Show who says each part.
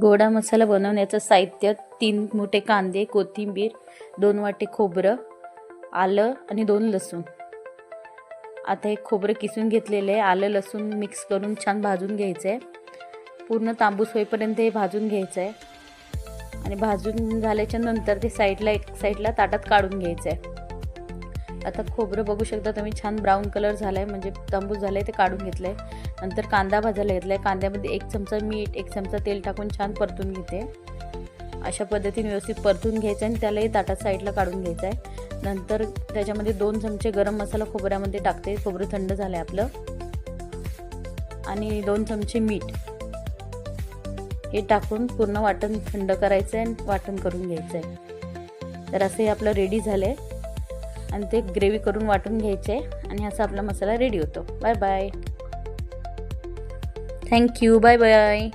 Speaker 1: गोडा मसाला बनवण्याचं साहित्य 3 मोठे कांदे, कोथिंबीर, 2 वाटी खोबरं, आलं आणि 2 लसूण. आता हे खोबरं किसून घेतलेलं आहे. आलं लसूण मिक्स करून छान भाजून घ्यायचं आहे. पूर्ण तांबूस होईपर्यंत हे भाजून घ्यायचं आहे आणि भाजून झाल्याच्या नंतर ते एक साईडला ताटात काढून घ्यायचं आहे. आता खोबरं बघू शकता तुम्ही छान ब्राऊन कलर झाला आहे, म्हणजे तांबूस झालं आहे, ते काढून घेतलं आहे. नंतर कांदा भाजायला घेतला आहे. कांद्यामध्ये 1 चमचा मीठ, 1 चमचा तेल टाकून छान परतून घेते. अशा पद्धतीने व्यवस्थित परतून घ्यायचं आणि त्यालाही ताटात साईडला काढून घ्यायचं आहे. नंतर त्याच्यामध्ये 2 चमचे गरम मसाला खोबऱ्यामध्ये टाकते. खोबरं थंड झालं आहे आपलं. आणि 2 चमचे मीठ हे टाकून पूर्ण वाटण थंड करायचं आहे आणि वाटण करून घ्यायचं आहे. तर असं हे आपलं रेडी झालं आहे आणि ते ग्रेव्ही करून वाटून घ्यायचे आहे आणि असा आपला मसाला रेडी होतो. Bye bye. Thank you. Bye bye.